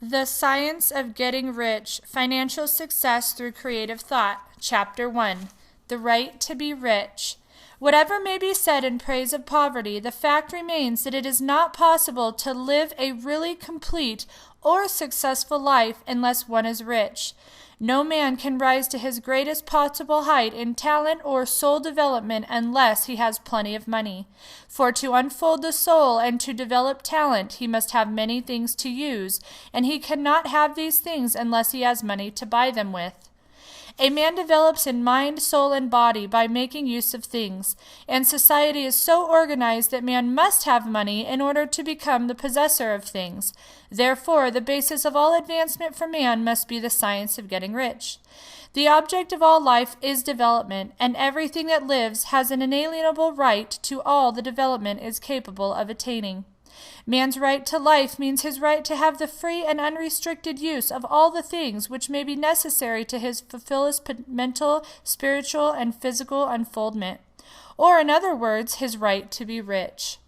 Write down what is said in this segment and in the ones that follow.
The Science of Getting Rich, Financial Success Through Creative Thought, Chapter 1, The Right to be Rich. Whatever may be said in praise of poverty, the fact remains that it is not possible to live a really complete or successful life unless one is rich. No man can rise to his greatest possible height in talent or soul development unless he has plenty of money. For to unfold the soul and to develop talent, he must have many things to use, and he cannot have these things unless he has money to buy them with. A man develops in mind, soul, and body by making use of things, and society is so organized that man must have money in order to become the possessor of things. Therefore, the basis of all advancement for man must be the science of getting rich. The object of all life is development, and everything that lives has an inalienable right to all the development is capable of attaining. Man's right to life means his right to have the free and unrestricted use of all the things which may be necessary to his fulfill his mental, spiritual, and physical unfoldment, or in other words, his right to be rich.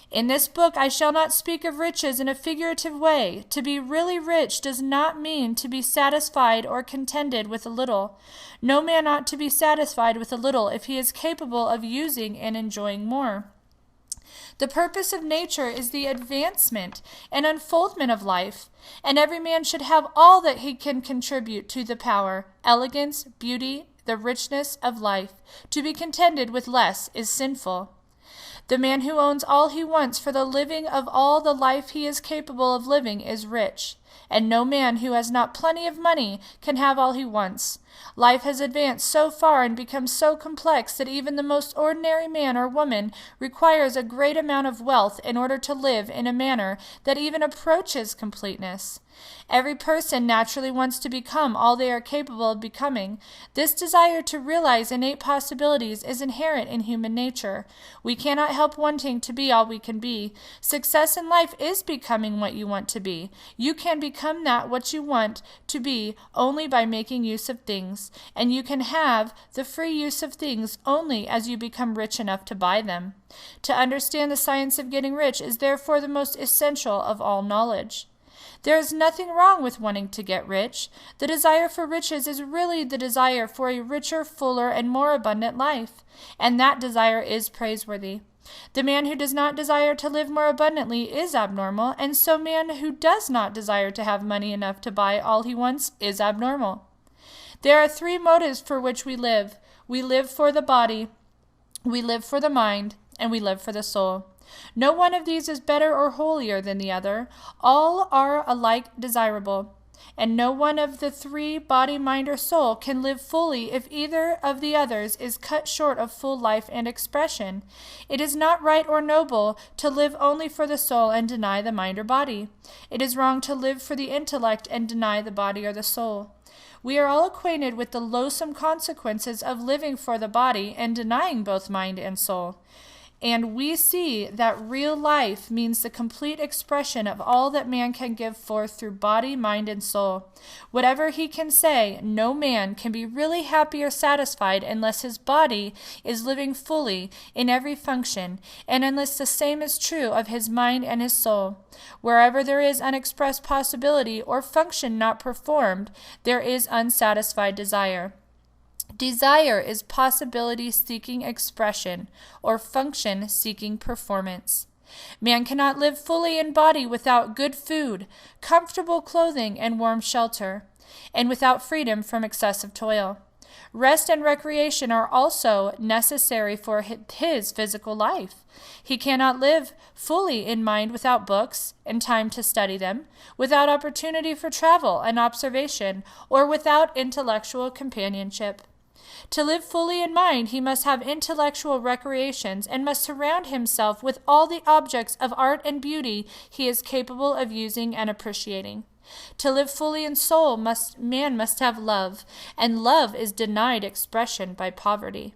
In this book I shall not speak of riches in a figurative way. To be really rich does not mean to be satisfied or contented with a little. No man ought to be satisfied with a little if he is capable of using and enjoying more. The purpose of nature is the advancement and unfoldment of life, and every man should have all that he can contribute to the power, elegance, beauty, the richness of life. To be contented with less is sinful. The man who owns all he wants for the living of all the life he is capable of living is rich, and no man who has not plenty of money can have all he wants. Life has advanced so far and become so complex that even the most ordinary man or woman requires a great amount of wealth in order to live in a manner that even approaches completeness. Every person naturally wants to become all they are capable of becoming. This desire to realize innate possibilities is inherent in human nature. We cannot help wanting to be all we can be. Success in life is becoming what you want to be. You can become that what you want to be only by making use of things, and you can have the free use of things only as you become rich enough to buy them. To understand the science of getting rich is therefore the most essential of all knowledge. There is nothing wrong with wanting to get rich. The desire for riches is really the desire for a richer, fuller, and more abundant life, and that desire is praiseworthy. The man who does not desire to live more abundantly is abnormal, and so man who does not desire to have money enough to buy all he wants is abnormal. There are three motives for which we live. We live for the body, we live for the mind, and we live for the soul. No one of these is better or holier than the other. All are alike desirable, and no one of the three, body, mind, or soul, can live fully if either of the others is cut short of full life and expression. It is not right or noble to live only for the soul and deny the mind or body. It is wrong to live for the intellect and deny the body or the soul. We are all acquainted with the loathsome consequences of living for the body and denying both mind and soul. And we see that real life means the complete expression of all that man can give forth through body, mind, and soul. Whatever he can say, no man can be really happy or satisfied unless his body is living fully in every function, and unless the same is true of his mind and his soul. Wherever there is unexpressed possibility or function not performed, there is unsatisfied desire. Desire is possibility-seeking expression, or function-seeking performance. Man cannot live fully in body without good food, comfortable clothing, and warm shelter, and without freedom from excessive toil. Rest and recreation are also necessary for his physical life. He cannot live fully in mind without books and time to study them, without opportunity for travel and observation, or without intellectual companionship. To live fully in mind, he must have intellectual recreations and must surround himself with all the objects of art and beauty he is capable of using and appreciating. To live fully in soul, man must have love, and love is denied expression by poverty.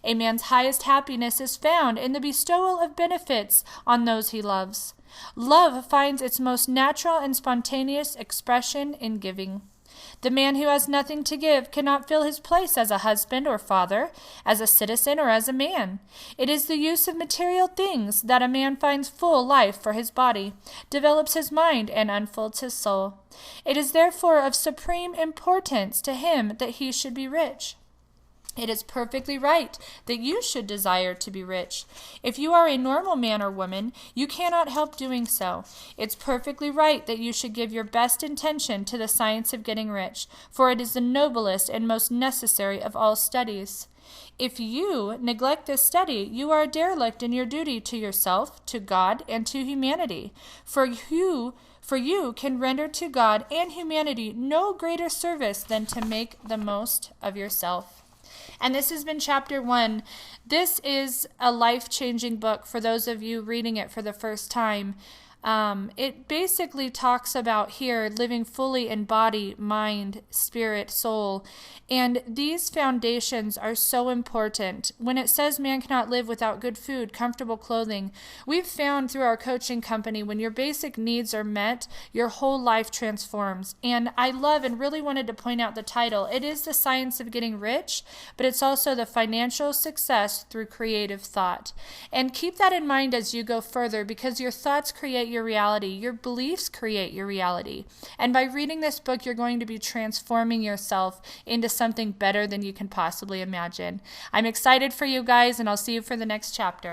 A man's highest happiness is found in the bestowal of benefits on those he loves. Love finds its most natural and spontaneous expression in giving. The man who has nothing to give cannot fill his place as a husband or father, as a citizen or as a man. It is the use of material things that a man finds full life for his body, develops his mind, and unfolds his soul. It is therefore of supreme importance to him that he should be rich. It is perfectly right that you should desire to be rich. If you are a normal man or woman, you cannot help doing so. It's perfectly right that you should give your best attention to the science of getting rich, for it is the noblest and most necessary of all studies. If you neglect this study, you are a derelict in your duty to yourself, to God, and to humanity. For you can render to God and humanity no greater service than to make the most of yourself. And this has been chapter 1. This is a life-changing book for those of you reading it for the first time. It basically talks about here living fully in body, mind, spirit, soul. And these foundations are so important. When it says man cannot live without good food, comfortable clothing, we've found through our coaching company, when your basic needs are met, your whole life transforms. And I love and really wanted to point out the title. It is the science of getting rich, but it's also the financial success through creative thought. And keep that in mind as you go further, because your thoughts create your reality. Your beliefs create your reality. And by reading this book, you're going to be transforming yourself into something better than you can possibly imagine. I'm excited for you guys, and I'll see you for the next chapter.